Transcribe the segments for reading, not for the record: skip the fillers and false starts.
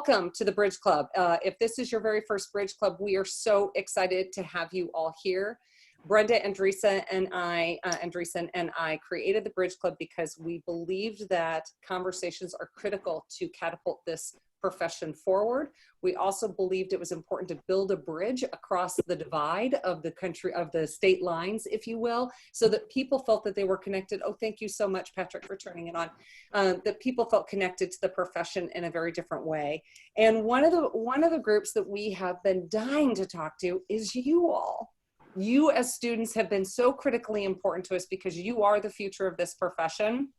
welcome to the Bridge Club. If this is your very first Bridge Club, we are so excited to have you all here. Brenda Andreessen and I created the Bridge Club because we believed that conversations are critical to catapult this profession forward. We also believed it was important to build a bridge across the divide of the country, of the state lines, if you will, so that people felt that they were connected. Oh, thank you so much, Patrick, for turning it on. That people felt connected to the profession in a very different way. And one of the groups that we have been dying to talk to is you all. You as students have been so critically important to us because you are the future of this profession.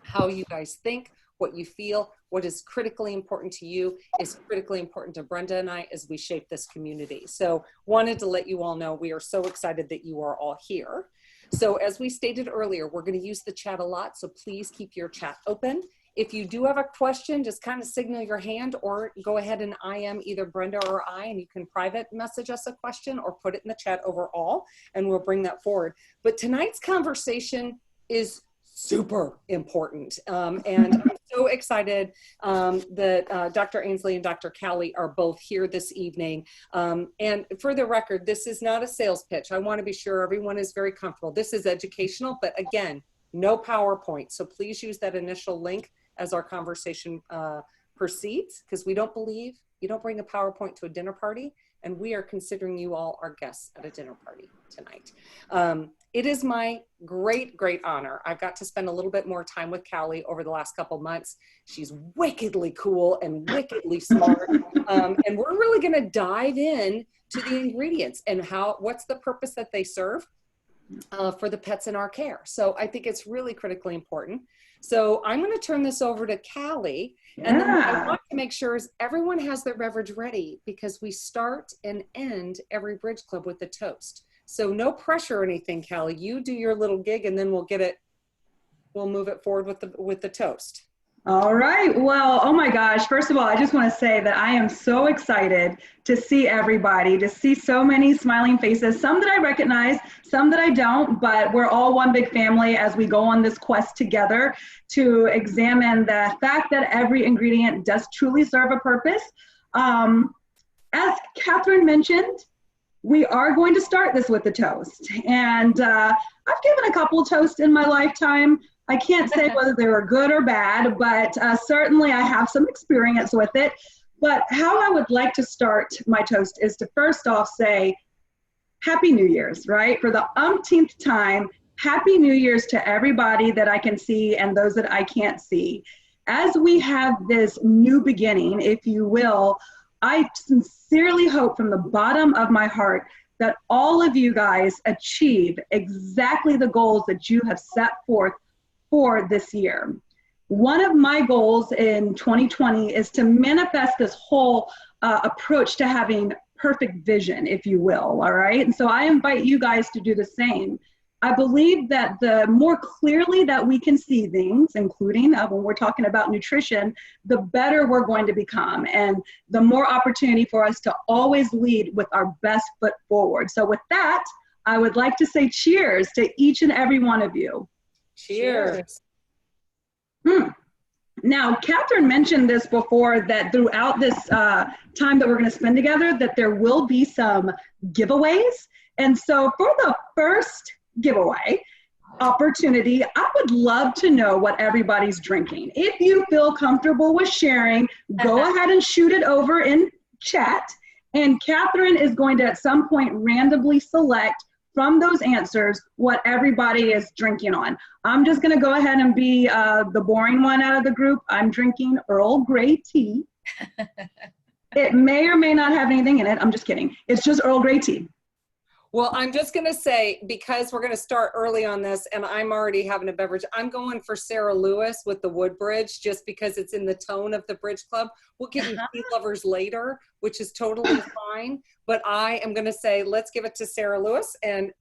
How you guys think, what you feel, what is critically important to you is critically important to Brenda and I as we shape this community. So wanted to let you all know we are so excited that you are all here. So as we stated earlier, we're going to use the chat a lot, so please keep your chat open. If you do have a question, just kind of signal your hand or go ahead and IM either Brenda or I, and you can private message us a question or put it in the chat overall, and we'll bring that forward. But tonight's conversation is super important. And I'm so excited that Dr. Ainsley and Dr. Callie are both here this evening. And for the record, this is not a sales pitch. I want to be sure everyone is very comfortable. This is educational, but again, no PowerPoint. So please use that initial link as our conversation proceeds, because we don't believe you don't bring a PowerPoint to a dinner party, and we are considering you all our guests at a dinner party tonight. It is my great honor. I've got to spend a little bit more time with Callie over the last couple months. She's wickedly cool and wickedly smart. And we're really gonna dive in to the ingredients and what's the purpose that they serve for the pets in our care. So I think it's really critically important. So I'm gonna turn this over to Callie. And then what I want to make sure is everyone has their beverage ready, because we start and end every Bridge Club with a toast. So no pressure or anything, Callie. You do your little gig, and then we'll move it forward with the toast. All right. Well, oh my gosh. First of all, I just want to say that I am so excited to see everybody, to see so many smiling faces, some that I recognize, some that I don't, but we're all one big family as we go on this quest together to examine the fact that every ingredient does truly serve a purpose. As Catherine mentioned, we are going to start this with a toast. And I've given a couple of toasts in my lifetime. I can't say whether they were good or bad, but certainly I have some experience with it. But how I would like to start my toast is to first off say, Happy New Year's, right? For the umpteenth time, Happy New Year's to everybody that I can see and those that I can't see. As we have this new beginning, if you will, I sincerely hope from the bottom of my heart that all of you guys achieve exactly the goals that you have set forth for this year. One of my goals in 2020 is to manifest this whole approach to having perfect vision, if you will, all right? And so I invite you guys to do the same. I believe that the more clearly that we can see things, including when we're talking about nutrition, the better we're going to become, and the more opportunity for us to always lead with our best foot forward. So with that, I would like to say cheers to each and every one of you. Cheers. Now, Catherine mentioned this before, that throughout this time that we're going to spend together, that there will be some giveaways. And so for the first giveaway opportunity, I would love to know what everybody's drinking. If you feel comfortable with sharing, go ahead and shoot it over in chat. And Catherine is going to at some point randomly select from those answers what everybody is drinking on. I'm just going to go ahead and be the boring one out of the group. I'm drinking Earl Grey tea. It may or may not have anything in it. I'm just kidding. It's just Earl Grey tea. Well, I'm just going to say, because we're going to start early on this and I'm already having a beverage, I'm going for Sarah Lewis with the Woodbridge, just because it's in the tone of the Bridge Club. We'll get you tea lovers later, which is totally fine. But I am going to say, let's give it to Sarah Lewis. And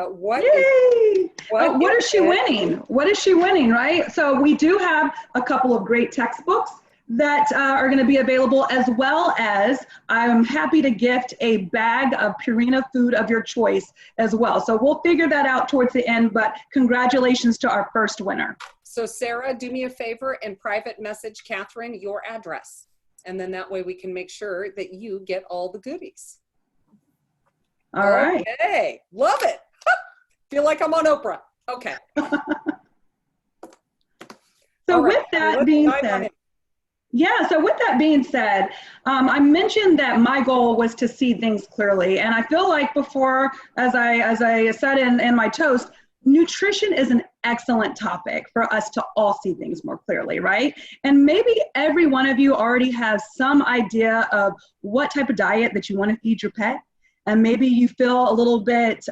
what is she winning? What is she winning, right? So we do have a couple of great textbooks that are going to be available, as well as I'm happy to gift a bag of Purina food of your choice as well. So we'll figure that out towards the end, but congratulations to our first winner. So Sarah, do me a favor and private message Catherine your address. And then that way we can make sure that you get all the goodies. All right. Okay, love it. Feel like I'm on Oprah. Okay. So with that being said, I mentioned that my goal was to see things clearly. And I feel like before, as I said in my toast, nutrition is an excellent topic for us to all see things more clearly, right? And maybe every one of you already has some idea of what type of diet that you want to feed your pet. And maybe you feel a little bit,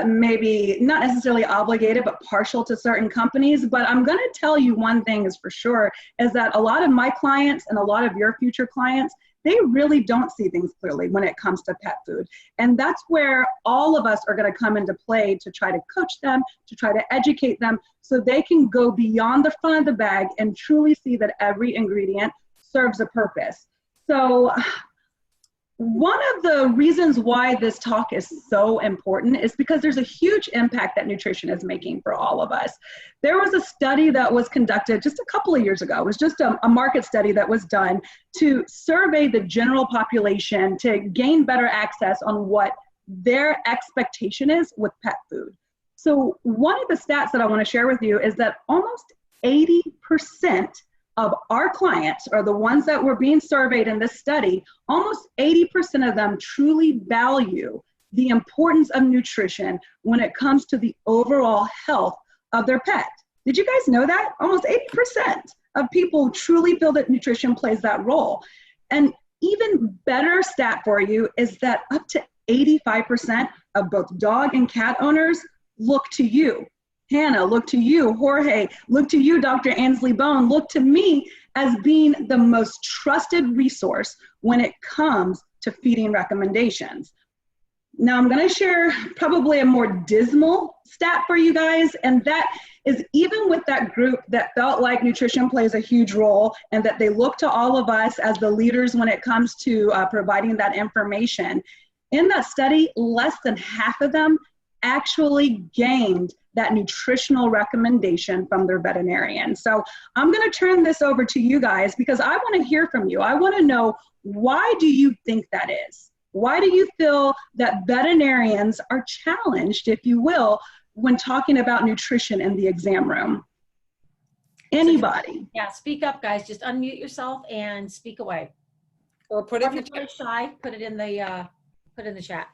maybe not necessarily obligated, but partial to certain companies. But I'm going to tell you one thing is for sure, is that a lot of my clients and a lot of your future clients, they really don't see things clearly when it comes to pet food. And that's where all of us are going to come into play to try to coach them, to try to educate them so they can go beyond the front of the bag and truly see that every ingredient serves a purpose. So one of the reasons why this talk is so important is because there's a huge impact that nutrition is making for all of us. There was a study that was conducted just a couple of years ago. It was just a market study that was done to survey the general population to gain better access on what their expectation is with pet food. So one of the stats that I want to share with you is that almost 80% of our clients, or the ones that were being surveyed in this study, almost 80% of them truly value the importance of nutrition when it comes to the overall health of their pet. Did you guys know that? Almost 80% of people truly feel that nutrition plays that role. And even better stat for you is that up to 85% of both dog and cat owners look to you. Hannah, look to you. Jorge, look to you. Dr. Ansley Bone, look to me as being the most trusted resource when it comes to feeding recommendations. Now I'm going to share probably a more dismal stat for you guys, and that is even with that group that felt like nutrition plays a huge role and that they look to all of us as the leaders when it comes to providing that information. In that study, less than half of them actually gained that nutritional recommendation from their veterinarian. So I'm going to turn this over to you guys because I want to hear from you. I want to know, why do you think that is? Why do you feel that veterinarians are challenged, if you will, when talking about nutrition in the exam room? Anybody? Yeah, speak up, guys. Just unmute yourself and speak away. Or put it in in the chat. Shy, put it in the chat.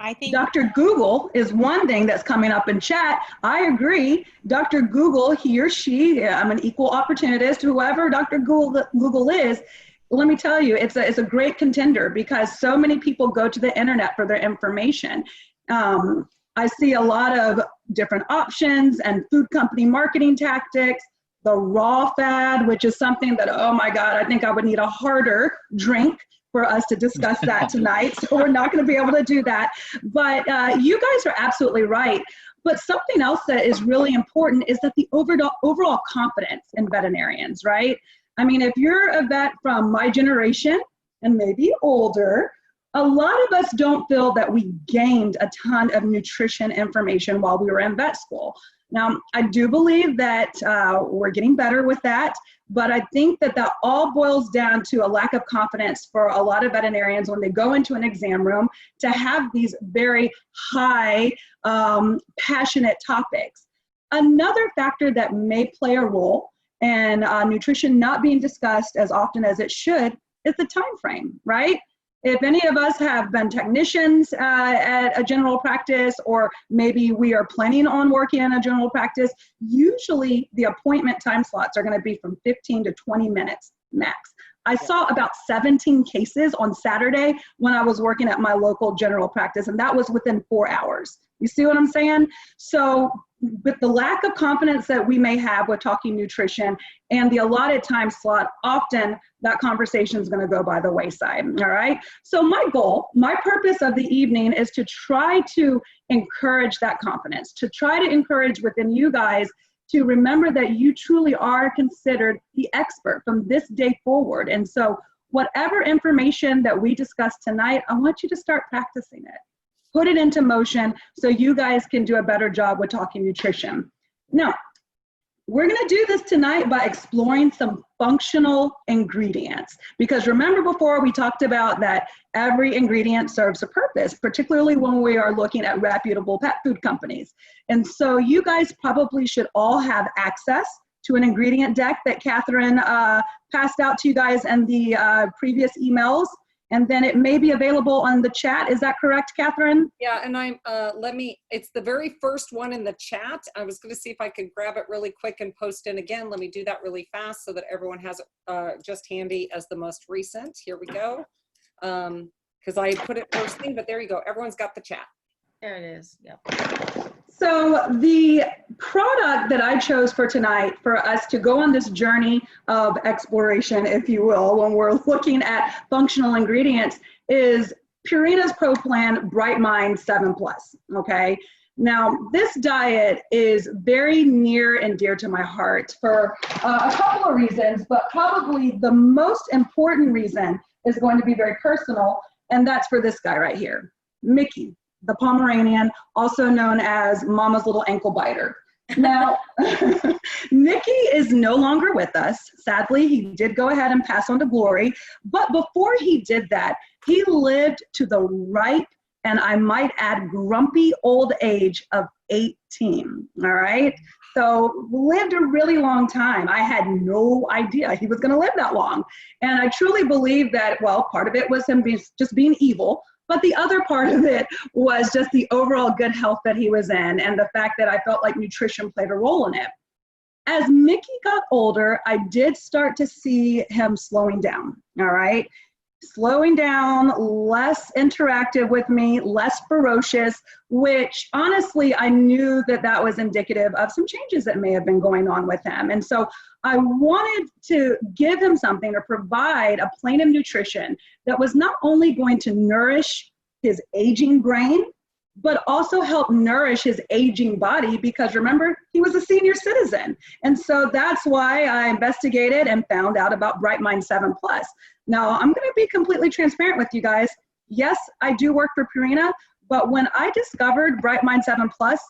I think Dr. Google is one thing that's coming up in chat. I agree. Dr. Google, he or she, I'm an equal opportunist, whoever Dr. Google is, let me tell you, it's a great contender because so many people go to the internet for their information. I see a lot of different options and food company marketing tactics, the raw fad, which is something that, oh my God, I think I would need a harder drink for us to discuss that tonight. So we're not going to be able to do that. But you guys are absolutely right. But something else that is really important is that the overall confidence in veterinarians, right? I mean, if you're a vet from my generation and maybe older, a lot of us don't feel that we gained a ton of nutrition information while we were in vet school. Now, I do believe that we're getting better with that, but I think that that all boils down to a lack of confidence for a lot of veterinarians when they go into an exam room to have these very high, passionate topics. Another factor that may play a role in nutrition not being discussed as often as it should is the time frame, right? If any of us have been technicians at a general practice, or maybe we are planning on working in a general practice, usually the appointment time slots are going to be from 15 to 20 minutes max. I saw about 17 cases on Saturday when I was working at my local general practice, and that was within 4 hours. You see what I'm saying? So with the lack of confidence that we may have with talking nutrition and the allotted time slot, often that conversation is going to go by the wayside. All right. So my goal, my purpose of the evening is to try to encourage that confidence, to try to encourage within you guys to remember that you truly are considered the expert from this day forward. And so whatever information that we discuss tonight, I want you to start practicing it. Put it into motion so you guys can do a better job with talking nutrition. Now, We're going to do this tonight by exploring some functional ingredients, because remember before we talked about that every ingredient serves a purpose, particularly when we are looking at reputable pet food companies. And so you guys probably should all have access to an ingredient deck that Catherine passed out to you guys in the previous emails. And then it may be available on the chat. Is that correct, Catherine? Yeah, and it's the very first one in the chat. I was going to see if I could grab it really quick and post it again. Let me do that really fast so that everyone has it just handy as the most recent. Here we go. Because I put it first thing, but there you go. Everyone's got the chat. There it is. Yep. So the product that I chose for tonight for us to go on this journey of exploration, if you will, when we're looking at functional ingredients is Purina's Pro Plan Bright Mind 7 Plus, okay? Now, this diet is very near and dear to my heart for a couple of reasons, but probably the most important reason is going to be very personal, and that's for this guy right here, Mickey, the Pomeranian, also known as Mama's Little Ankle Biter. Now, Mickey is no longer with us. Sadly, he did go ahead and pass on to glory. But before he did that, he lived to the ripe, and I might add, grumpy old age of 18, all right? So lived a really long time. I had no idea he was gonna live that long. And I truly believe that, well, part of it was him just being evil, but the other part of it was just the overall good health that he was in and the fact that I felt like nutrition played a role in it. As Mickey got older, I did start to see him slowing down, all right? Slowing down, less interactive with me, less ferocious, which honestly, I knew that that was indicative of some changes that may have been going on with him. And so I wanted to give him something or provide a plane of nutrition that was not only going to nourish his aging brain, but also help nourish his aging body, because remember, he was a senior citizen. And so that's why I investigated and found out about Bright Mind 7 Plus. Now, I'm gonna be completely transparent with you guys. Yes, I do work for Purina, but when I discovered Bright Mind 7 Plus,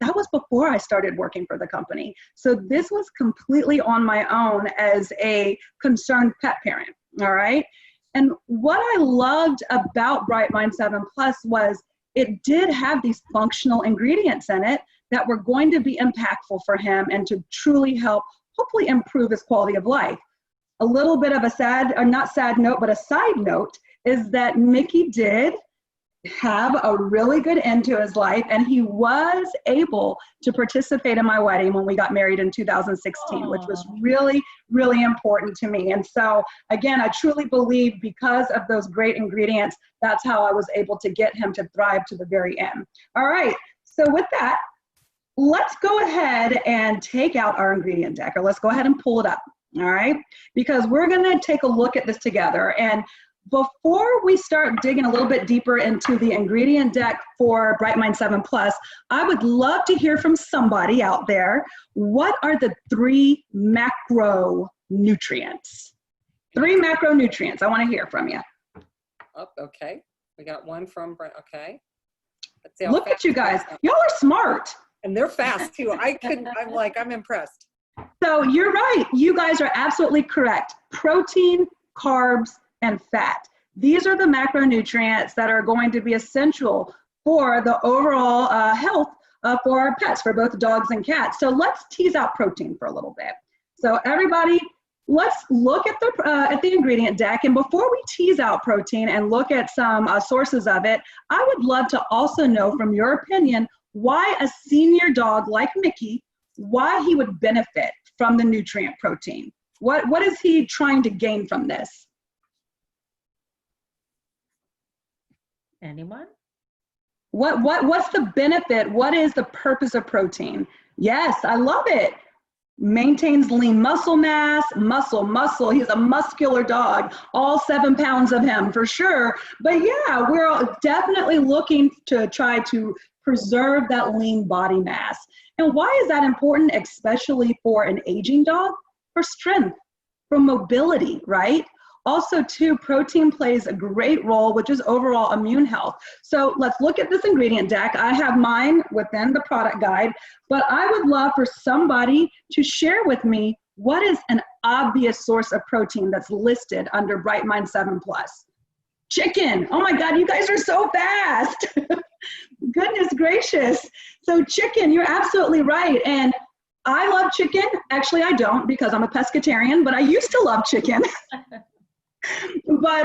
that was before I started working for the company. So this was completely on my own as a concerned pet parent, all right? And what I loved about Bright Mind 7 Plus was it did have these functional ingredients in it that were going to be impactful for him and to truly help, hopefully improve his quality of life. A little bit of a sad, or not sad note, but a side note is that Mickey did have a really good end to his life, and he was able to participate in my wedding when we got married in 2016, which was really, really important to me. And so again, I truly believe because of those great ingredients, that's how I was able to get him to thrive to the very end. All right, so with that, let's go ahead and take out our ingredient deck, or let's go ahead and pull it up, all right? Because we're gonna take a look at this together. And before we start digging a little bit deeper into the ingredient deck for Bright Mind 7 Plus, I would love to hear from somebody out there. What are the 3 macronutrients? 3 macronutrients. I want to hear from you. Oh, okay. We got one from Brent. Okay. Let's see. Look at you guys. Y'all are smart. And they're fast too. I'm impressed. So you're right. You guys are absolutely correct. Protein, carbs, and fat. These are the macronutrients that are going to be essential for the overall health for our pets, for both dogs and cats. So let's tease out protein for a little bit. So everybody, let's look at the ingredient deck. And before we tease out protein and look at some sources of it, I would love to also know from your opinion why a senior dog like Mickey, why he would benefit from the nutrient protein. What is he trying to gain from this? Anyone? What's the benefit? What is the purpose of protein? Yes, I love it. Maintains lean muscle mass, muscle. He's a muscular dog, all 7 pounds of him for sure. But yeah, we're definitely looking to try to preserve that lean body mass. And why is that important, especially for an aging dog? For strength, for mobility, right? Also, too, protein plays a great role, which is overall immune health. So let's look at this ingredient deck. I have mine within the product guide, but I would love for somebody to share with me what is an obvious source of protein that's listed under Bright Mind 7 Plus. Chicken. Oh my God, you guys are so fast. Goodness gracious. So chicken, you're absolutely right. And I love chicken. Actually, I don't because I'm a pescatarian, but I used to love chicken. But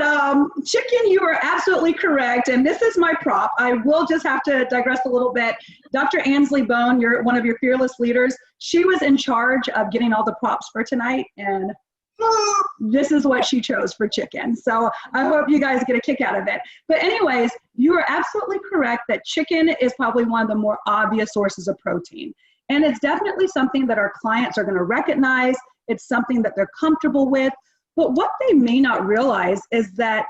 chicken, you are absolutely correct. And this is my prop. I will just have to digress a little bit. Dr. Ansley Bone, you're one of your fearless leaders. She was in charge of getting all the props for tonight. And this is what she chose for chicken. So I hope you guys get a kick out of it. But anyways, you are absolutely correct that chicken is probably one of the more obvious sources of protein. And it's definitely something that our clients are going to recognize. It's something that they're comfortable with. But what they may not realize is that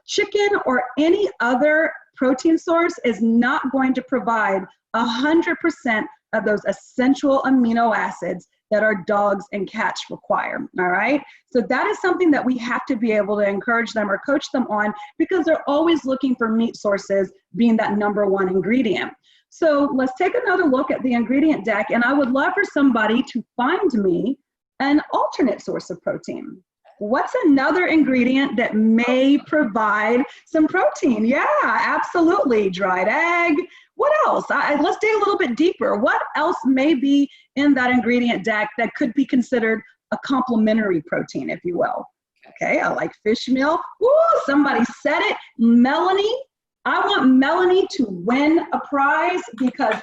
chicken or any other protein source is not going to provide 100% of those essential amino acids that our dogs and cats require, all right? So that is something that we have to be able to encourage them or coach them on because they're always looking for meat sources being that number one ingredient. So let's take another look at the ingredient deck, and I would love for somebody to find me an alternate source of protein. What's another ingredient that may provide some protein? Yeah, absolutely. Dried egg. What else? Let's dig a little bit deeper. What else may be in that ingredient deck that could be considered a complementary protein, if you will? Okay, I like fish meal. Ooh, somebody said it. Melanie. I want Melanie to win a prize because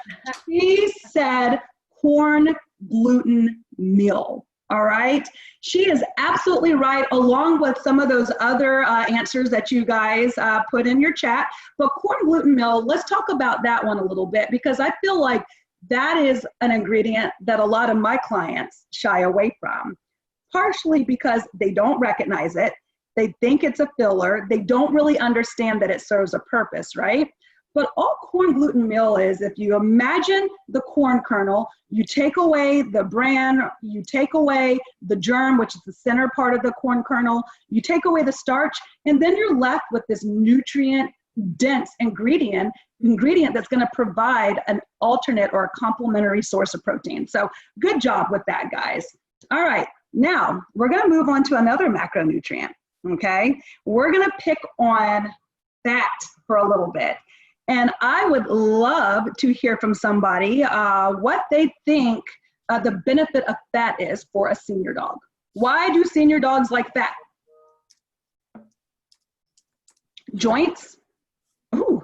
she said corn gluten meal. All right. She is absolutely right, along with some of those other answers that you guys put in your chat. But corn gluten meal, let's talk about that one a little bit because I feel like that is an ingredient that a lot of my clients shy away from, partially because they don't recognize it. They think it's a filler. They don't really understand that it serves a purpose, right? But all corn gluten meal is, if you imagine the corn kernel, you take away the bran, you take away the germ, which is the center part of the corn kernel, you take away the starch, and then you're left with this nutrient-dense ingredient that's going to provide an alternate or a complementary source of protein. So good job with that, guys. All right, now we're going to move on to another macronutrient, okay? We're going to pick on fat for a little bit. And I would love to hear from somebody what they think the benefit of fat is for a senior dog. Why do senior dogs like fat? Joints? Ooh,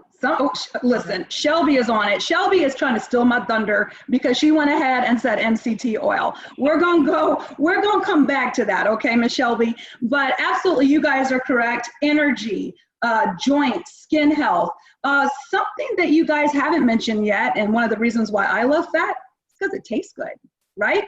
listen, Shelby is on it. Shelby is trying to steal my thunder because she went ahead and said MCT oil. We're gonna come back to that, okay, Miss Shelby? But absolutely, you guys are correct. Energy, joints, skin health. Something that you guys haven't mentioned yet, and one of the reasons why I love fat is because it tastes good, right?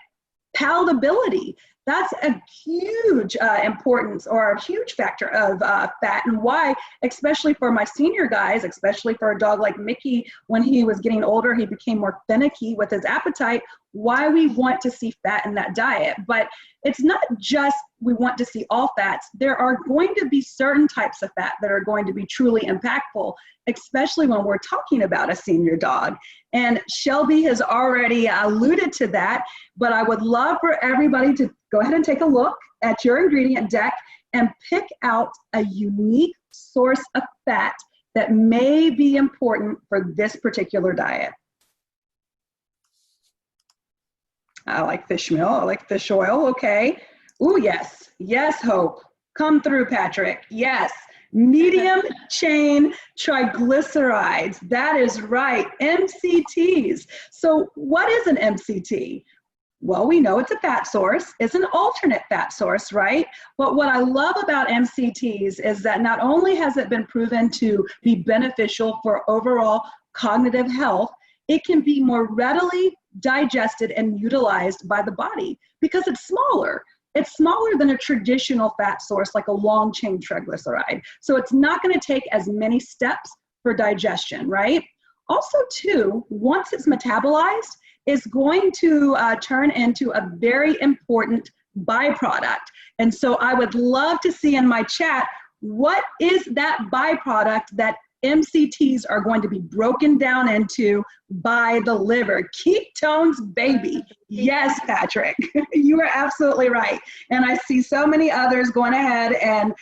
Palatability. That's a huge importance or a huge factor of fat, and why, especially for my senior guys, especially for a dog like Mickey, when he was getting older, he became more finicky with his appetite, why we want to see fat in that diet. But it's not just we want to see all fats. There are going to be certain types of fat that are going to be truly impactful, especially when we're talking about a senior dog. And Shelby has already alluded to that, but I would love for everybody to go ahead and take a look at your ingredient deck and pick out a unique source of fat that may be important for this particular diet. I like fish meal. I like fish oil. Okay. Ooh, yes. Yes, Hope. Come through, Patrick. Yes. Medium chain triglycerides. That is right. MCTs. So what is an MCT? Well, we know it's a fat source. It's an alternate fat source, right? But what I love about MCTs is that not only has it been proven to be beneficial for overall cognitive health, it can be more readily digested and utilized by the body because it's smaller. It's smaller than a traditional fat source like a long chain triglyceride. So it's not going to take as many steps for digestion, right? Also, too, once it's metabolized, it's going to turn into a very important byproduct. And so I would love to see in my chat, what is that byproduct that MCTs are going to be broken down into by the liver? Ketones, baby. Yes, Patrick, you are absolutely right. And I see so many others going ahead and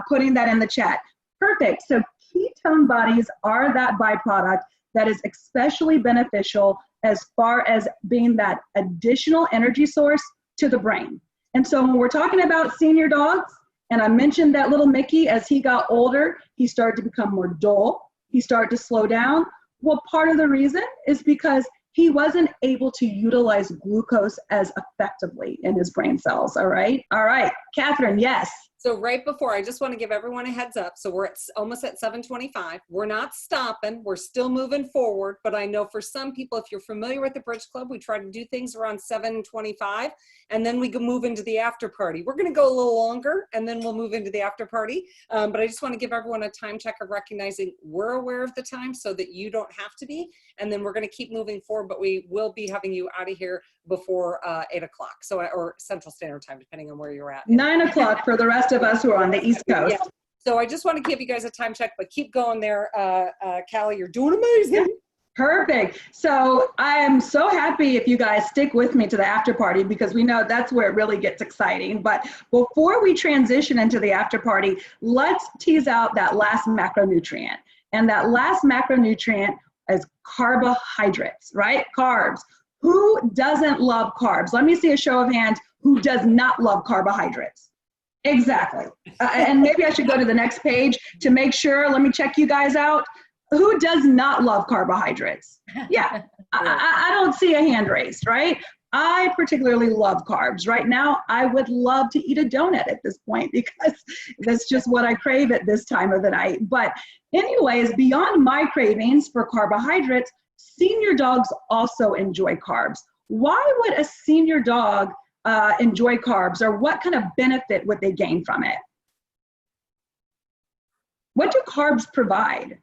putting that in the chat. Perfect. So ketone bodies are that byproduct that is especially beneficial as far as being that additional energy source to the brain. And so when we're talking about senior dogs, and I mentioned that little Mickey, as he got older, he started to become more dull. He started to slow down. Well, part of the reason is because he wasn't able to utilize glucose as effectively in his brain cells, all right? All right, Catherine, yes. So right before, I just want to give everyone a heads up. So we're almost at 7:25. We're not stopping. We're still moving forward. But I know for some people, if you're familiar with the Bridge Club, we try to do things around 7:25, and then we can move into the after party. We're going to go a little longer, and then we'll move into the after party. But I just want to give everyone a time check of recognizing we're aware of the time so that you don't have to be. And then we're going to keep moving forward, but we will be having you out of here before 8 o'clock, so or Central Standard Time, depending on where you're at. 9 o'clock for the rest of us who are on the East Coast. Yeah. So I just want to give you guys a time check, but keep going there. Callie, you're doing amazing. Perfect. So I am so happy if you guys stick with me to the after party, because we know that's where it really gets exciting. But before we transition into the after party, let's tease out that last macronutrient. And that last macronutrient is carbohydrates, right? Carbs. Who doesn't love carbs? Let me see a show of hands who does not love carbohydrates. Exactly. And maybe I should go to the next page to make sure. Let me check you guys out. Who does not love carbohydrates? Yeah, I don't see a hand raised, right? I particularly love carbs. Right now, I would love to eat a donut at this point because that's just what I crave at this time of the night. But anyways, beyond my cravings for carbohydrates, senior dogs also enjoy carbs. Why would a senior dog enjoy carbs, or what kind of benefit would they gain from it? What do carbs provide?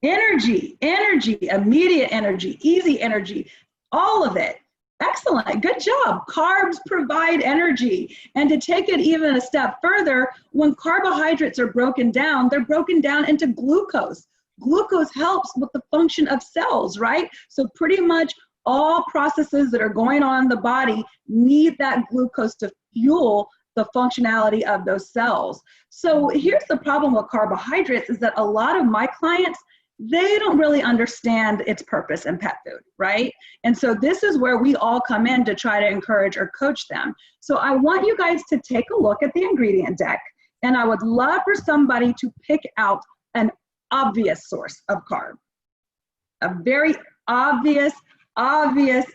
Energy, immediate energy, easy energy, all of it. Excellent, good job. Carbs provide energy. And to take it even a step further, when carbohydrates are broken down, they're broken down into glucose. Glucose helps with the function of cells, right? So pretty much all processes that are going on in the body need that glucose to fuel the functionality of those cells. So here's the problem with carbohydrates is that a lot of my clients, they don't really understand its purpose in pet food, right? And so this is where we all come in to try to encourage or coach them. So I want you guys to take a look at the ingredient deck, and I would love for somebody to pick out an obvious source of carb. A very obvious source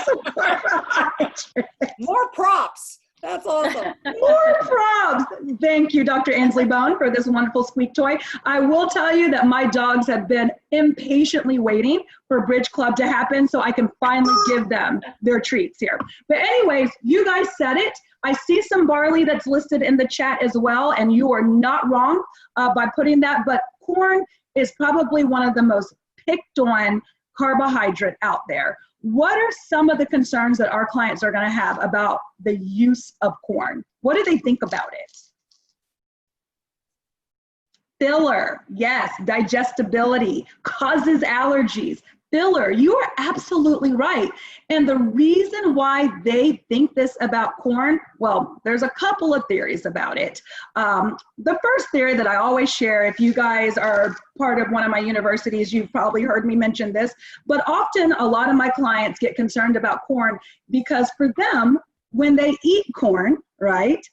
of carbohydrates. More props. That's awesome. More props. Thank you, Dr. Ainsley Bone, for this wonderful squeak toy. I will tell you that my dogs have been impatiently waiting for Bridge Club to happen so I can finally give them their treats here. But anyways, you guys said it. I see some barley that's listed in the chat as well, and you are not wrong by putting that, but corn is probably one of the most picked on carbohydrate out there. What are some of the concerns that our clients are going to have about the use of corn? What do they think about it? Filler, yes, digestibility, causes allergies. Filler, you are absolutely right. And the reason why they think this about corn, well, there's a couple of theories about it. The first theory that I always share, if you guys are part of one of my universities, you've probably heard me mention this, but often a lot of my clients get concerned about corn because for them, when they eat corn, right,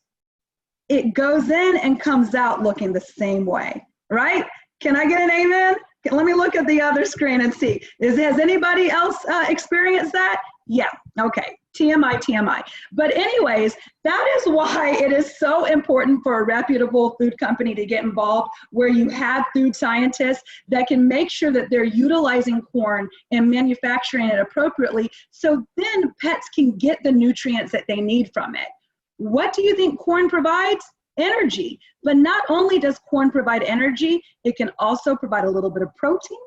it goes in and comes out looking the same way, right? Can I get an amen? Let me look at the other screen and see. Has anybody else experienced that? Yeah, okay, TMI. But anyways, that is why it is so important for a reputable food company to get involved, where you have food scientists that can make sure that they're utilizing corn and manufacturing it appropriately, so then pets can get the nutrients that they need from it. What do you think corn provides? Energy. But not only does corn provide energy, it can also provide a little bit of protein,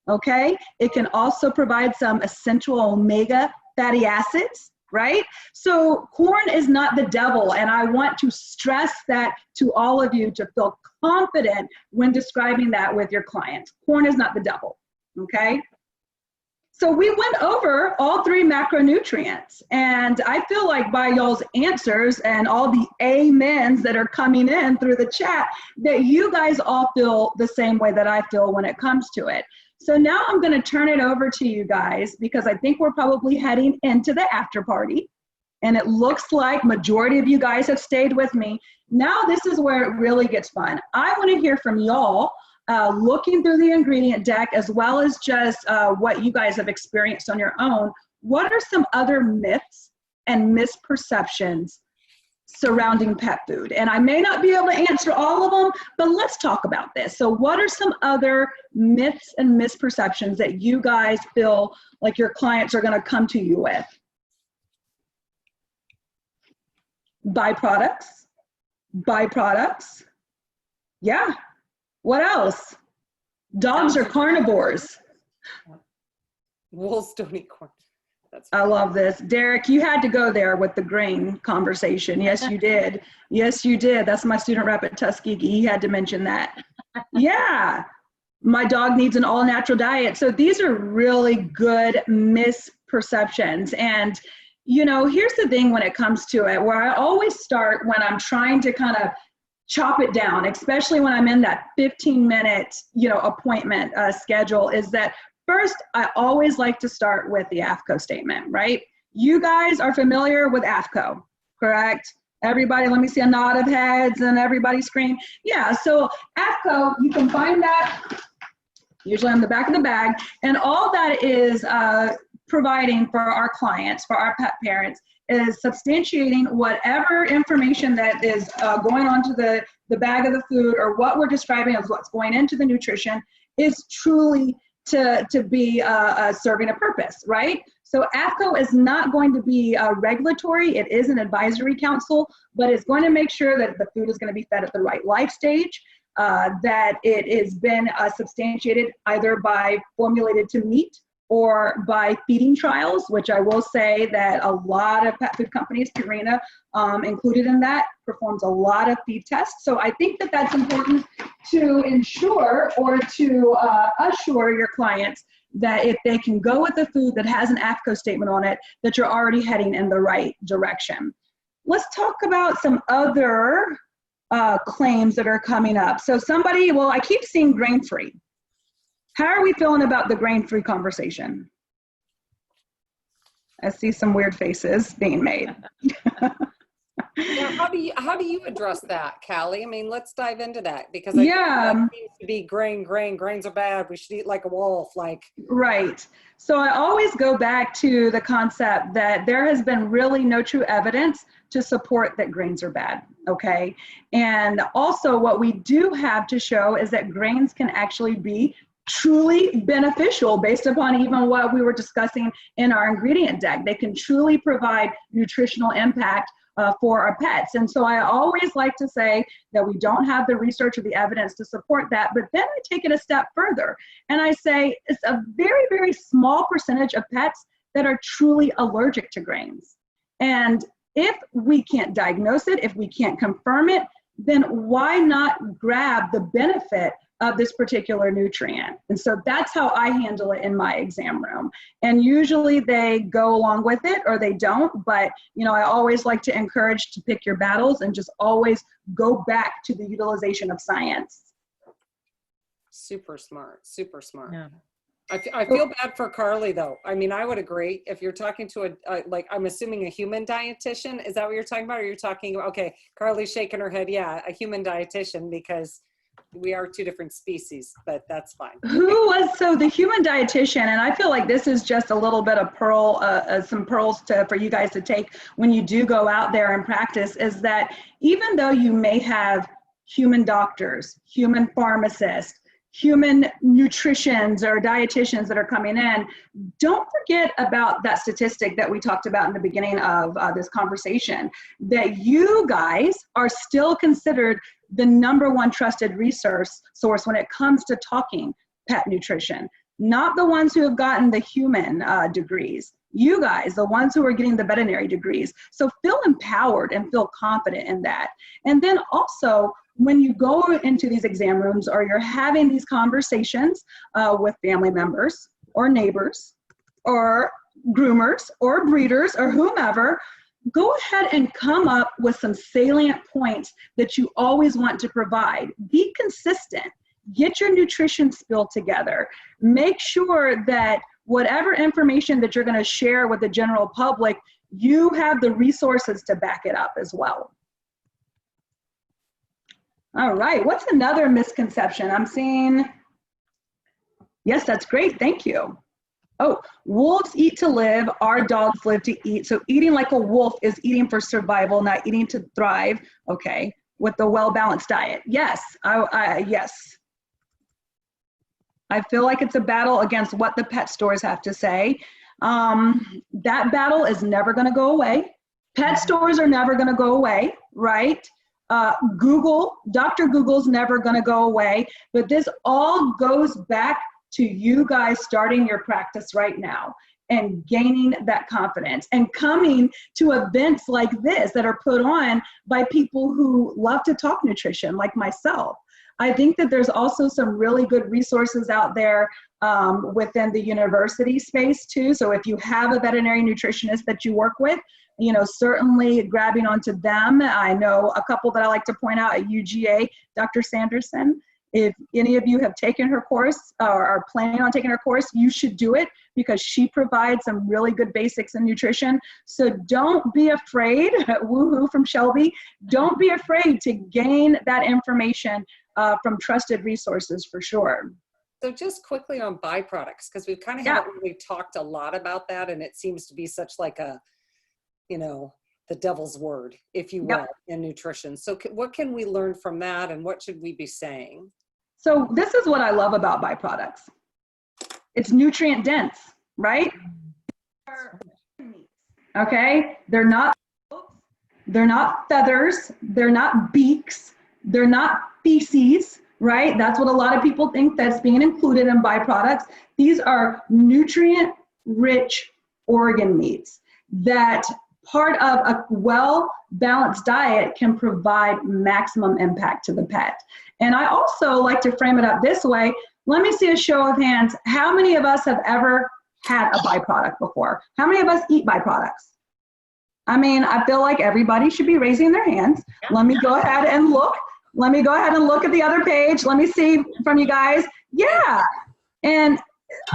okay? It can also provide some essential omega fatty acids, right? So corn is not the devil. And I want to stress that to all of you to feel confident when describing that with your clients. Corn is not the devil, okay? So we went over all 3 macronutrients, and I feel like by y'all's answers and all the amens that are coming in through the chat, that you guys all feel the same way that I feel when it comes to it. So now I'm going to turn it over to you guys, because I think we're probably heading into the after party, and it looks like majority of you guys have stayed with me. Now this is where it really gets fun. I want to hear from y'all. Looking through the ingredient deck, as well as just what you guys have experienced on your own, what are some other myths and misperceptions surrounding pet food? And I may not be able to answer all of them, but let's talk about this. So what are some other myths and misperceptions that you guys feel like your clients are going to come to you with? Byproducts? Byproducts? Yeah. What else? Dogs are carnivores. Wolves don't eat corn. I love this. Derek, you had to go there with the grain conversation. Yes, you did. Yes, you did. That's my student rep at Tuskegee. He had to mention that. Yeah. My dog needs an all-natural diet. So these are really good misperceptions. And, you know, here's the thing when it comes to it, where I always start when I'm trying to kind of chop it down, especially when I'm in that 15-minute, appointment schedule, is that first, I always like to start with the AAFCO statement, right? You guys are familiar with AAFCO, correct? Everybody, let me see a nod of heads and everybody scream. Yeah, so AAFCO, you can find that usually on the back of the bag, and all that is providing for our clients, for our pet parents, is substantiating whatever information that is going onto the bag of the food, or what we're describing as what's going into the nutrition, is truly to be serving a purpose, right? So AAFCO is not going to be regulatory. It is an advisory council, but it's going to make sure that the food is going to be fed at the right life stage, that it has been substantiated either by formulated to meat or by feeding trials, which I will say that a lot of pet food companies, Purina included in that, performs a lot of feed tests. So I think that that's important to ensure, or to assure your clients that if they can go with a food that has an AAFCO statement on it, that you're already heading in the right direction. Let's talk about some other claims that are coming up. So I keep seeing grain-free. How are we feeling about the grain-free conversation? I see some weird faces being made. Yeah, how do you address that, Callie? I mean, let's dive into that, because I think that seems to be grains are bad. We should eat like a wolf, Right. So I always go back to the concept that there has been really no true evidence to support that grains are bad, okay? And also what we do have to show is that grains can actually be truly beneficial based upon even what we were discussing in our ingredient deck. They can truly provide nutritional impact for our pets. And so I always like to say that we don't have the research or the evidence to support that, but then I take it a step further and I say it's a very, very small percentage of pets that are truly allergic to grains. And if we can't diagnose it, if we can't confirm it, then why not grab the benefit of this particular nutrient? And so that's how I handle it in my exam room. And usually they go along with it or they don't, but I always like to encourage to pick your battles and just always go back to the utilization of science. Super smart, super smart. Yeah. I feel bad for Carly though. I mean, I would agree if you're talking to I'm assuming a human dietitian. Is that what you're talking about? Or you're talking about, okay, Carly's shaking her head. Yeah, a human dietitian, because we are two different species, but that's fine. So the human dietitian, and I feel like this is just a little bit of some pearls for you guys to take when you do go out there and practice, is that even though you may have human doctors, human pharmacists, human nutritionists or dietitians that are coming in, don't forget about that statistic that we talked about in the beginning of this conversation, that you guys are still considered the #1 trusted resource when it comes to talking pet nutrition. Not the ones who have gotten the human degrees, You guys, the ones who are getting the veterinary degrees. So feel empowered and feel confident in that. And then also, when you go into these exam rooms or you're having these conversations with family members or neighbors or groomers or breeders or whomever, go ahead and come up with some salient points that you always want to provide. Be consistent. Get your nutrition spill together. Make sure that whatever information that you're going to share with the general public, you have the resources to back it up as well. All right, what's another misconception I'm seeing? Yes, that's great, thank you. Oh, wolves eat to live, our dogs live to eat. So eating like a wolf is eating for survival, not eating to thrive, okay, with a well-balanced diet. Yes, yes. I feel like it's a battle against what the pet stores have to say. That battle is never gonna go away. Pet stores are never gonna go away, right? Google, Dr. Google's never gonna go away, but this all goes back to you guys starting your practice right now and gaining that confidence and coming to events like this that are put on by people who love to talk nutrition, like myself. I think that there's also some really good resources out there within the university space too. So if you have a veterinary nutritionist that you work with, you know, certainly grabbing onto them. I know a couple that I like to point out at UGA, Dr. Sanderson. If any of you have taken her course or are planning on taking her course, you should do it because she provides some really good basics in nutrition. So don't be afraid, woohoo from Shelby, don't be afraid to gain that information from trusted resources for sure. So just quickly on byproducts, because we've kind of haven't really talked a lot about that, and it seems to be such like a, you know, the devil's word, if you will, in nutrition. So what can we learn from that, and what should we be saying? So this is what I love about byproducts. It's nutrient dense, right? Okay, they're not feathers, they're not beaks, they're not feces, right? That's what a lot of people think that's being included in byproducts. These are nutrient-rich organ meats that part of a well-balanced diet can provide maximum impact to the pet. And I also like to frame it up this way. Let me see a show of hands. How many of us have ever had a byproduct before? How many of us eat byproducts? I mean, I feel like everybody should be raising their hands. Let me go ahead and look. Let me go ahead and look at the other page. Let me see from you guys. Yeah. And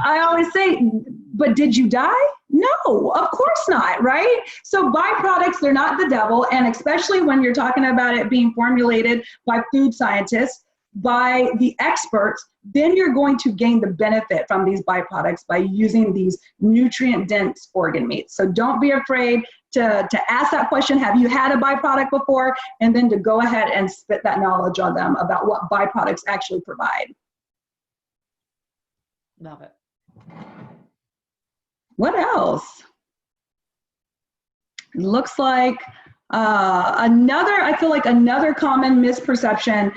I always say, but did you die? No, of course not, right? So byproducts, they're not the devil. And especially when you're talking about it being formulated by food scientists, by the experts, then you're going to gain the benefit from these byproducts by using these nutrient-dense organ meats. So don't be afraid to ask that question, have you had a byproduct before? And then to go ahead and spit that knowledge on them about what byproducts actually provide. Love it. What else? It looks like I feel like another common misperception,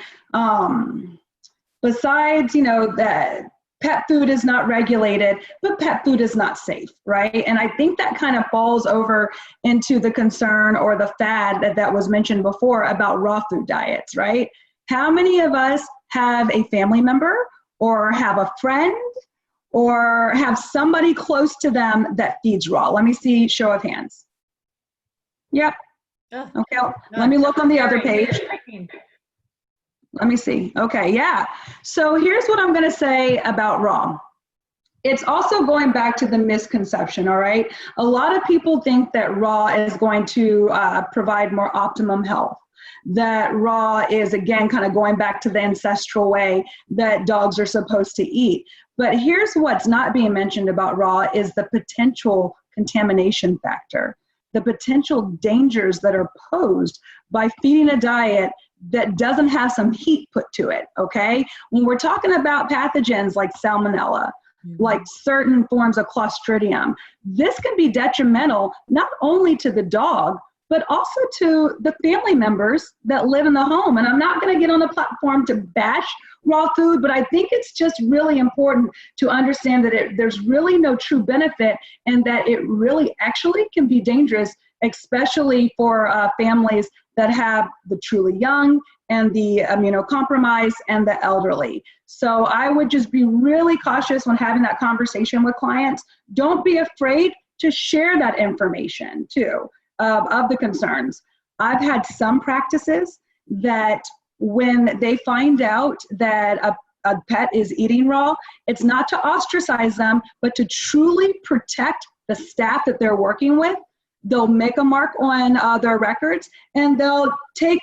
besides, you know, that pet food is not regulated, but pet food is not safe, right? And I think that kind of falls over into the concern or the fad that was mentioned before about raw food diets, right? How many of us have a family member or have a friend or have somebody close to them that feeds raw? Let me see, show of hands. Yep. Okay, let me look on the other page. Let me see. Okay, yeah. So here's what I'm gonna say about raw. It's also going back to the misconception, all right? A lot of people think that raw is going to provide more optimum health. That raw is, again, kind of going back to the ancestral way that dogs are supposed to eat. But here's what's not being mentioned about raw is the potential contamination factor, the potential dangers that are posed by feeding a diet that doesn't have some heat put to it, okay? When we're talking about pathogens like salmonella, like certain forms of Clostridium, this can be detrimental not only to the dog, but also to the family members that live in the home. And I'm not going to get on the platform to bash raw food, but I think it's just really important to understand that there's really no true benefit and that it really actually can be dangerous, especially for families that have the truly young and the immunocompromised and the elderly. So I would just be really cautious when having that conversation with clients. Don't be afraid to share that information too, of the concerns. I've had some practices that when they find out that a pet is eating raw, it's not to ostracize them, but to truly protect the staff that they're working with. They'll make a mark on their records, and they'll take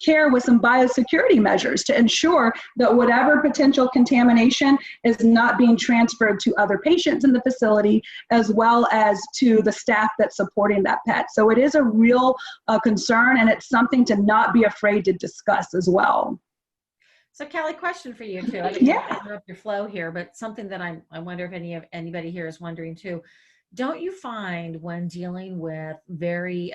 care with some biosecurity measures to ensure that whatever potential contamination is not being transferred to other patients in the facility, as well as to the staff that's supporting that pet. So it is a real concern, and it's something to not be afraid to discuss as well. So Callie, question for you too. I didn't interrupt your flow here, but something that I wonder if anybody here is wondering too. Don't you find when dealing with very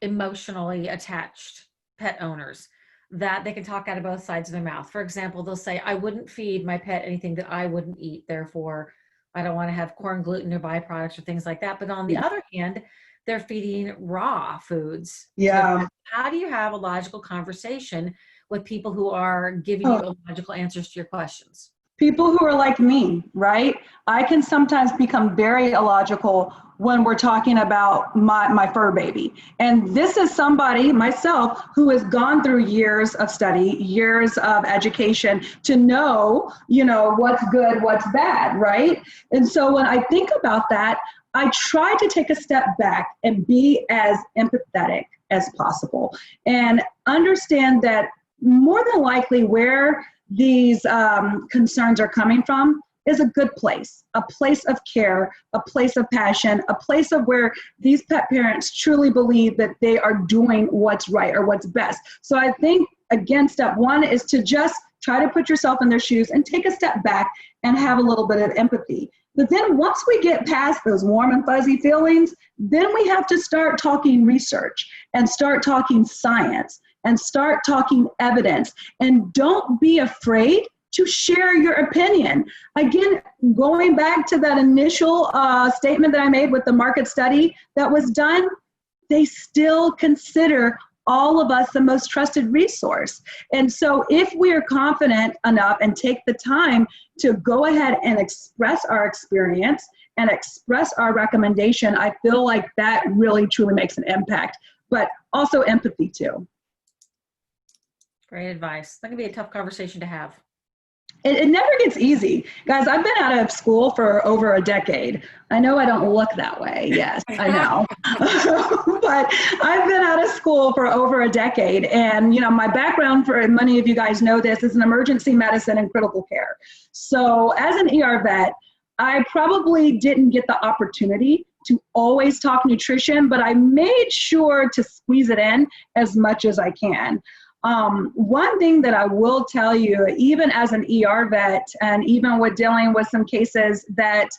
emotionally attached pet owners that they can talk out of both sides of their mouth? For example, they'll say, I wouldn't feed my pet anything that I wouldn't eat, therefore I don't want to have corn, gluten, or byproducts or things like that. But on the other hand, they're feeding raw foods. Yeah. How do you have a logical conversation with people who are giving you illogical answers to your questions? People who are like me, right? I can sometimes become very illogical when we're talking about my fur baby. And this is somebody, myself, who has gone through years of study, years of education to know, what's good, what's bad, right? And so when I think about that, I try to take a step back and be as empathetic as possible and understand that more than likely where these concerns are coming from is a good place, a place of care, a place of passion, a place of where these pet parents truly believe that they are doing what's right or what's best. So I think, again, step one is to just try to put yourself in their shoes and take a step back and have a little bit of empathy. But then once we get past those warm and fuzzy feelings, then we have to start talking research and start talking science and start talking evidence. And don't be afraid to share your opinion. Again, going back to that initial statement that I made with the market study that was done, they still consider all of us the most trusted resource. And so if we are confident enough and take the time to go ahead and express our experience and express our recommendation, I feel like that really truly makes an impact, but also empathy too. Great advice. That can be a tough conversation to have. It never gets easy. Guys, I've been out of school for over a decade. I know I don't look that way. Yes, I know. But I've been out of school for over a decade. And, my background, for many of you guys know this, is in emergency medicine and critical care. So as an ER vet, I probably didn't get the opportunity to always talk nutrition, but I made sure to squeeze it in as much as I can. One thing that I will tell you, even as an ER vet, and even with dealing with some cases that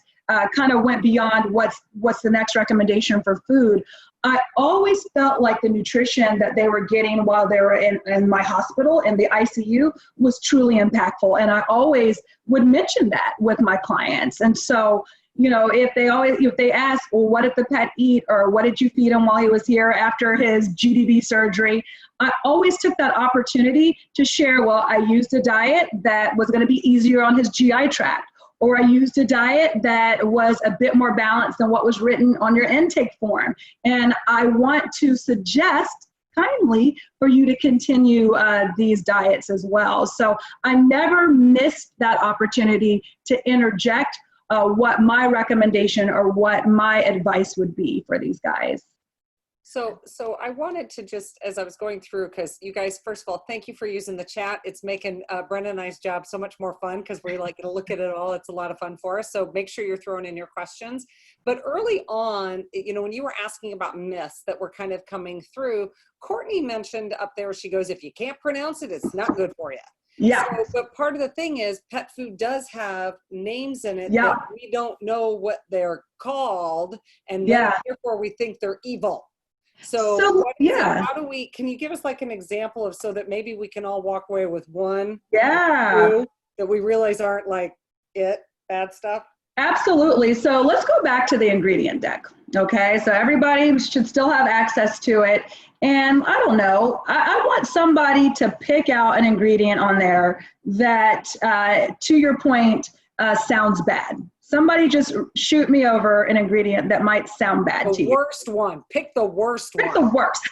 kind of went beyond what's the next recommendation for food, I always felt like the nutrition that they were getting while they were in my hospital, in the ICU, was truly impactful. And I always would mention that with my clients. And so, if they ask, well, what did the pet eat, or what did you feed him while he was here after his GDB surgery? I always took that opportunity to share, well, I used a diet that was going to be easier on his GI tract, or I used a diet that was a bit more balanced than what was written on your intake form. And I want to suggest kindly for you to continue these diets as well. So I never missed that opportunity to interject what my recommendation or what my advice would be for these guys. So I wanted to just, as I was going through, because you guys, first of all, thank you for using the chat. It's making Brenda and I's job so much more fun because we're like to look at it all. It's a lot of fun for us. So make sure you're throwing in your questions. But early on, when you were asking about myths that were kind of coming through, Courtney mentioned up there, she goes, if you can't pronounce it, it's not good for you. Yeah. So, but part of the thing is pet food does have names in it Yeah. that we don't know what they're called, and then therefore we think they're evil. So what is it? How do we, can you give us like an example of, so that maybe we can all walk away with one, two, that we realize aren't like bad stuff? Absolutely. So let's go back to the ingredient deck. Okay. So everybody should still have access to it. And I don't know, I want somebody to pick out an ingredient on there that, to your point, sounds bad. Somebody just shoot me over an ingredient that might sound bad to you. The worst one. Pick the worst one. Pick the worst.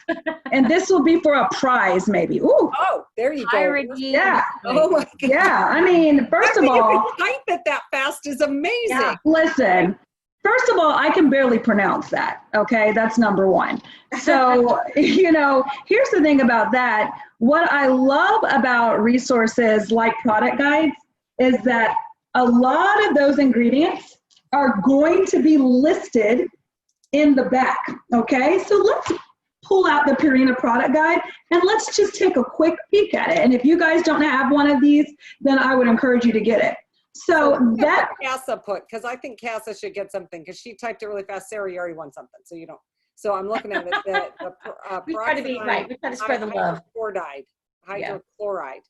And this will be for a prize, maybe. Ooh. Oh, there you go. Yeah. Oh my God. Yeah. I mean, first of all, you can type it that fast is amazing. Yeah. Listen, first of all, I can barely pronounce that. Okay. That's number one. So, here's the thing about that. What I love about resources like product guides is that a lot of those ingredients are going to be listed in the back, okay? So let's pull out the Purina product guide and let's just take a quick peek at it. And if you guys don't have one of these, then I would encourage you to get it. So that Casa put, because I think Casa should get something because she typed it really fast. Sarah, you already won something, so you don't. So I'm looking at it. We try to be right. We try to spread the love. Hydrochloride.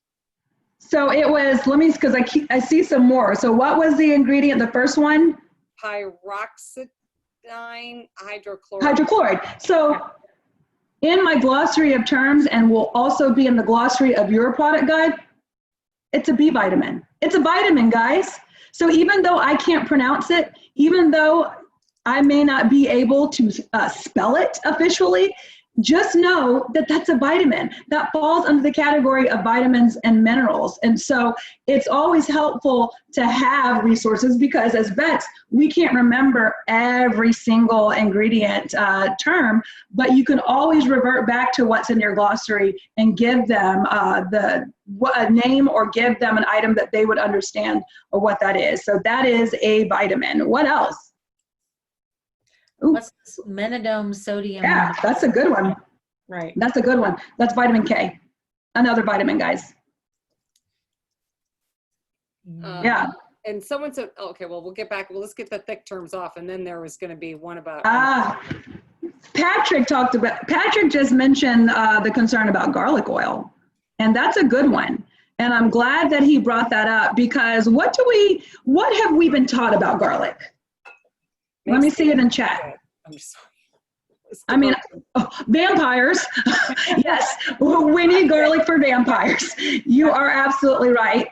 So it was, because I see some more. So what was the ingredient, the first one? Pyroxidine hydrochloride. Hydrochloride. So in my glossary of terms, and will also be in the glossary of your product guide, it's a B vitamin. It's a vitamin, guys. So even though I can't pronounce it, even though I may not be able to spell it officially, just know that that's a vitamin that falls under the category of vitamins and minerals. And so it's always helpful to have resources because as vets, we can't remember every single ingredient term, but you can always revert back to what's in your glossary and give them a name or give them an item that they would understand or what that is. So that is a vitamin. What else? Ooh. What's this? Menadome sodium? Yeah, that's a good one. Right. That's a good one. That's vitamin K. Another vitamin, guys. Yeah. And someone said, okay, well, we'll get back. Well, let's get the thick terms off. And then there was going to be one about. Patrick just mentioned the concern about garlic oil. And that's a good one. And I'm glad that he brought that up because what have we been taught about garlic? Let me see it in chat. I'm sorry. I mean, vampires. Yes, we need garlic for vampires. You are absolutely right.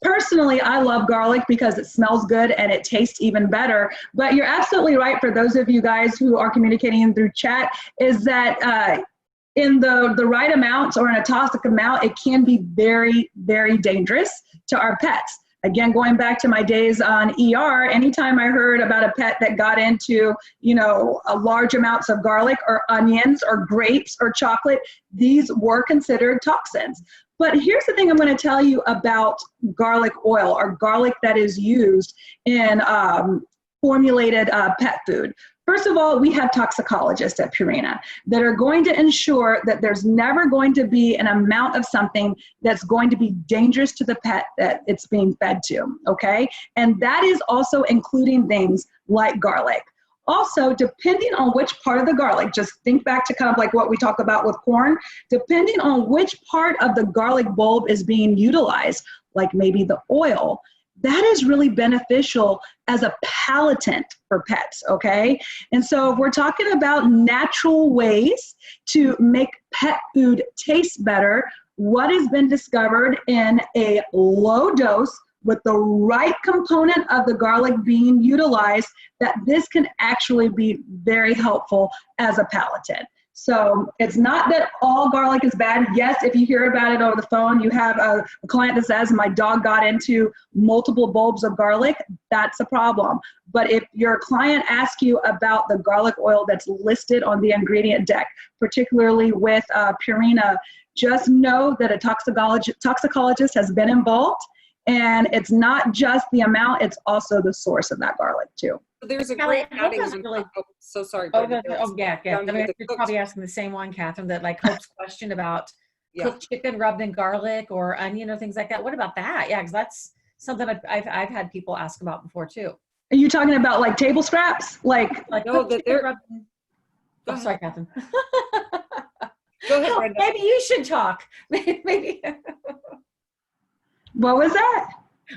Personally, I love garlic because it smells good and it tastes even better. But you're absolutely right for those of you guys who are communicating through chat is that in the right amounts or in a toxic amount, it can be very, very dangerous to our pets. Again, going back to my days on ER, anytime I heard about a pet that got into, large amounts of garlic or onions or grapes or chocolate, these were considered toxins. But here's the thing I'm going to tell you about garlic oil or garlic that is used in formulated pet food. First of all, we have toxicologists at Purina that are going to ensure that there's never going to be an amount of something that's going to be dangerous to the pet that it's being fed to, okay? And that is also including things like garlic. Also, depending on which part of the garlic, just think back to kind of like what we talk about with corn, depending on which part of the garlic bulb is being utilized, like maybe the oil, that is really beneficial as a palatant for pets, okay? And so if we're talking about natural ways to make pet food taste better, what has been discovered in a low dose with the right component of the garlic being utilized, that this can actually be very helpful as a palatant. So it's not that all garlic is bad. Yes, if you hear about it over the phone, you have a client that says, my dog got into multiple bulbs of garlic, that's a problem. But if your client asks you about the garlic oil that's listed on the ingredient deck, particularly with Purina, just know that a toxicologist has been involved. And it's not just the amount, it's also the source of that garlic too. There's a great adding on. Really, so sorry. Yeah. I mean, you're probably asking the same one, Catherine, that like Hope's question about cooked chicken rubbed in garlic or onion or things like that. What about that? Yeah, because that's something I've had people ask about before too. Are you talking about like table scraps? Like No, cooked that chicken they're. rubbed in. Go Oh, ahead. sorry, Catherine. Go ahead, Oh, Brenda. maybe you should talk. Maybe. what was that?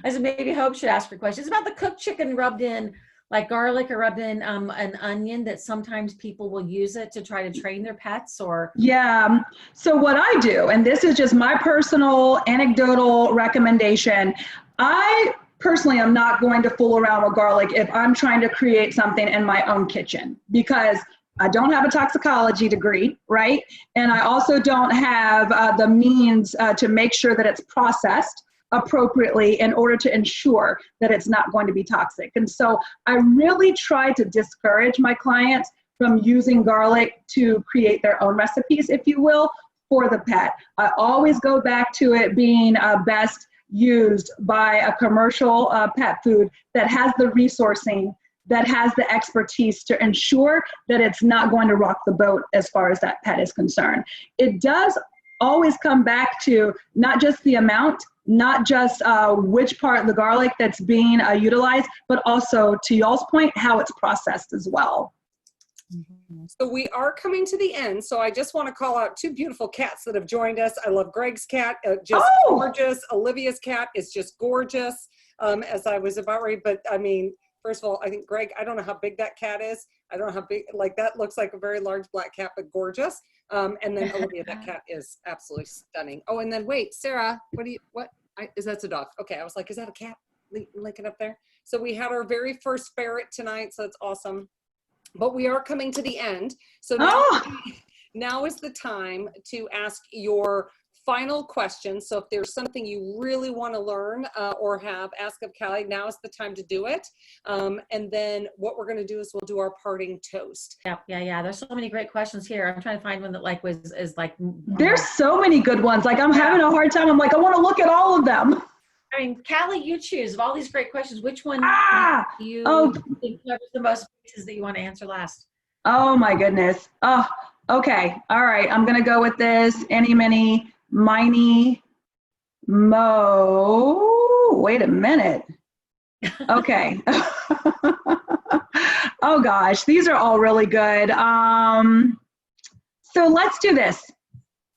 I said maybe Hope should ask her questions about the cooked chicken rubbed in like garlic or rubbed in an onion, that sometimes people will use it to try to train their pets or. Yeah. So what I do, and this is just my personal anecdotal recommendation, I personally am not going to fool around with garlic if I'm trying to create something in my own kitchen, because I don't have a toxicology degree, right? And I also don't have the means to make sure that it's processed appropriately in order to ensure that it's not going to be toxic. And so I really try to discourage my clients from using garlic to create their own recipes, if you will, for the pet. I always go back to it being best used by a commercial pet food that has the resourcing, that has the expertise to ensure that it's not going to rock the boat as far as that pet is concerned. It does always come back to not just the amount, not just which part of the garlic that's being utilized, but also, to y'all's point, how it's processed as well. So we are coming to the end. So I just want to call out two beautiful cats that have joined us. I love Greg's cat, just gorgeous. Olivia's cat is just gorgeous, as I was about ready. But I mean, first of all, I think Greg, I don't know how big that cat is. I don't know how big, like that looks like a very large black cat, but gorgeous. And then Olivia, that cat is absolutely stunning. Oh, and then wait, Sarah, is that a dog? Okay, I was like, is that a cat? Link it up there. So we had our very first ferret tonight, so it's awesome. But we are coming to the end. So now is the time to ask your final question. So if there's something you really want to learn or ask of Callie, now is the time to do it. And then what we're going to do is we'll do our parting toast. Yeah. There's so many great questions here. I'm trying to find one that like is like. There's so many good ones. Like I'm having a hard time. I'm like, I want to look at all of them. I mean, Callie, you choose of all these great questions. Which one do you think covers the most pieces that you want to answer last? Oh my goodness. Oh, okay. All right. I'm going to go with this. Any, mini, miny, mo. Wait a minute. Okay. Oh gosh, these are all really good. So let's do this.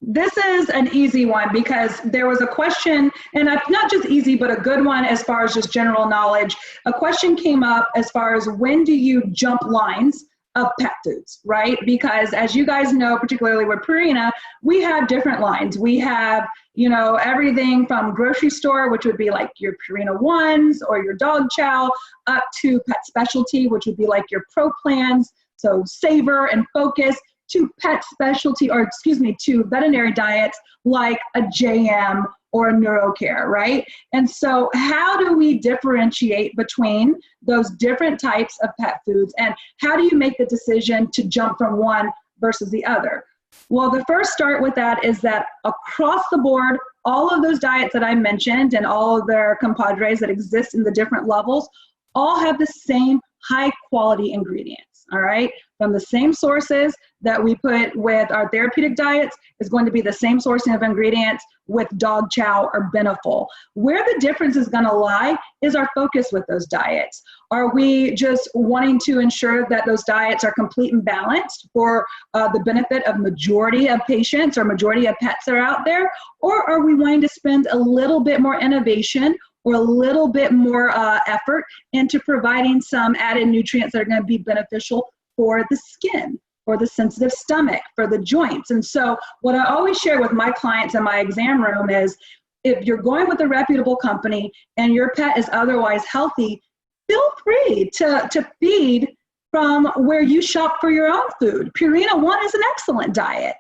This is an easy one because there was a question, and not just easy, but a good one as far as just general knowledge. A question came up as far as when do you jump lines of pet foods, right? Because as you guys know, particularly with Purina, we have different lines. We have, everything from grocery store, which would be like your Purina Ones or your dog chow, up to pet specialty, which would be like your Pro Plans, so Savor and Focus, to to veterinary diets like a JM or a NeuroCare, right? And so how do we differentiate between those different types of pet foods, and how do you make the decision to jump from one versus the other? Well, the first start with that is that across the board, all of those diets that I mentioned and all of their compadres that exist in the different levels all have the same high quality ingredients, all right? From the same sources that we put with our therapeutic diets is going to be the same sourcing of ingredients with dog chow or Beneful. Where the difference is going to lie is our focus with those diets. Are we just wanting to ensure that those diets are complete and balanced for the benefit of majority of patients or majority of pets that are out there? Or are we wanting to spend a little bit more innovation or a little bit more effort into providing some added nutrients that are going to be beneficial for the skin, for the sensitive stomach, for the joints? And so what I always share with my clients in my exam room is, if you're going with a reputable company and your pet is otherwise healthy, feel free to feed from where you shop for your own food. Purina One is an excellent diet.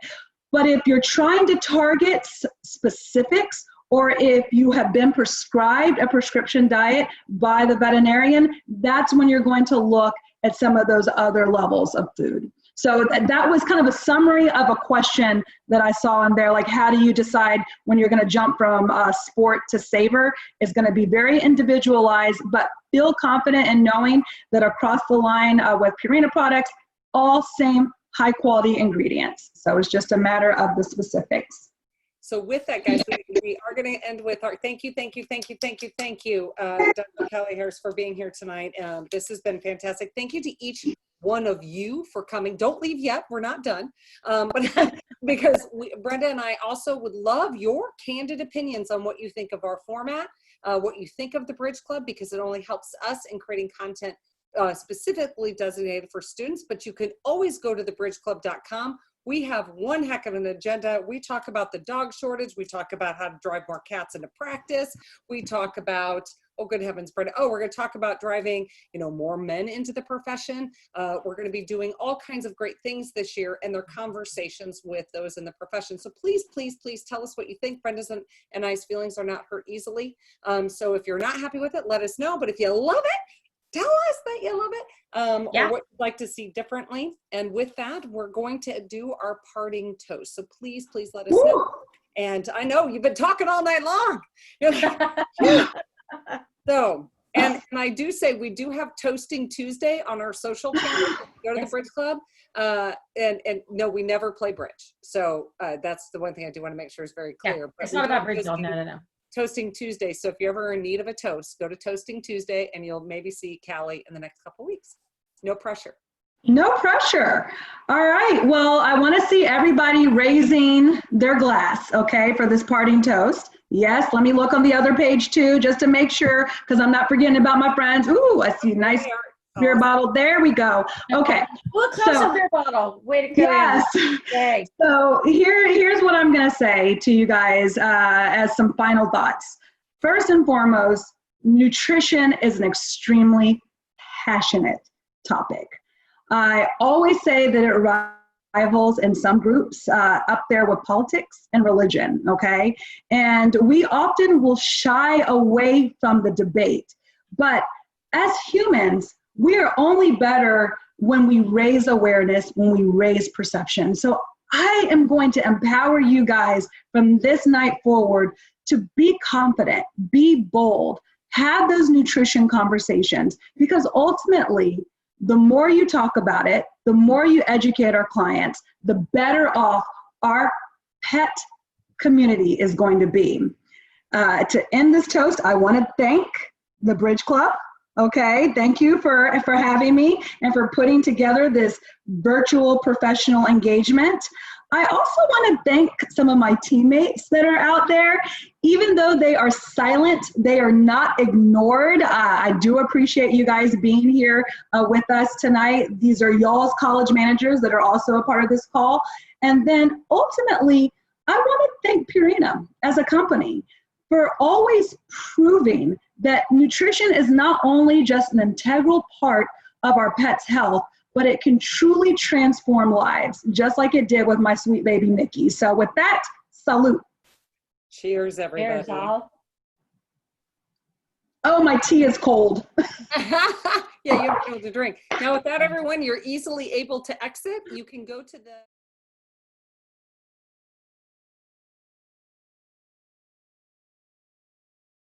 But if you're trying to target specifics, or if you have been prescribed a prescription diet by the veterinarian, that's when you're going to look at some of those other levels of food. So that was kind of a summary of a question that I saw in there, like how do you decide when you're going to jump from sport to savor? It's going to be very individualized, but feel confident in knowing that across the line with Purina products, all same high quality ingredients. So it's just a matter of the specifics. So with that, guys, we are going to end with our thank you, Dr. Callie Harris, for being here tonight. This has been fantastic. Thank you to each one of you for coming. Don't leave yet. We're not done. But because Brenda and I also would love your candid opinions on what you think of our format, what you think of the Bridge Club, because it only helps us in creating content specifically designated for students. But you can always go to thebridgeclub.com. We have one heck of an agenda. We talk about the dog shortage. We talk about how to drive more cats into practice. We talk about, oh, good heavens, Brenda. Oh, we're going to talk about driving, more men into the profession. We're going to be doing all kinds of great things this year, and they're conversations with those in the profession. So please, please, please tell us what you think. Brenda's and I's feelings are not hurt easily. So if you're not happy with it, let us know. But if you love it, tell us that you love it, or what you'd like to see differently. And with that, we're going to do our parting toast. So please, please let us know. And I know you've been talking all night long. So, and I do say we do have Toasting Tuesday on our social channel. Go to the Bridge Club. And no, we never play bridge. So that's the one thing I do want to make sure is very clear. Yeah, but it's not about bridge. No. Toasting Tuesday. So if you're ever in need of a toast, go to Toasting Tuesday and you'll maybe see Callie in the next couple of weeks. No pressure. No pressure. All right. Well, I want to see everybody raising their glass, okay, for this parting toast. Yes, let me look on the other page too, just to make sure, because I'm not forgetting about my friends. Ooh, I see a nice beer bottle. There we go. Okay. Look, close a beer bottle. Way to go. Yes. Yay. So here's what I'm going to say to you guys as some final thoughts. First and foremost, nutrition is an extremely passionate topic. I always say that it rivals in some groups up there with politics and religion, okay? And we often will shy away from the debate. But as humans, we are only better when we raise awareness, when we raise perception. So I am going to empower you guys from this night forward to be confident, be bold, have those nutrition conversations, because ultimately, the more you talk about it, the more you educate our clients, the better off our pet community is going to be. To end this toast, I want to thank the Bridge Club. Okay, thank you for having me and for putting together this virtual professional engagement. I also want to thank some of my teammates that are out there. Even though they are silent, they are not ignored. I do appreciate you guys being here with us tonight. These are y'all's college managers that are also a part of this call. And then ultimately, I want to thank Purina as a company for always proving that nutrition is not only just an integral part of our pet's health, but it can truly transform lives, just like it did with my sweet baby Nikki. So with that, salute. Cheers, everybody. Cheers, all. Oh, my tea is cold. Yeah, you have to drink. Now with that, everyone, you're easily able to exit. You can go to the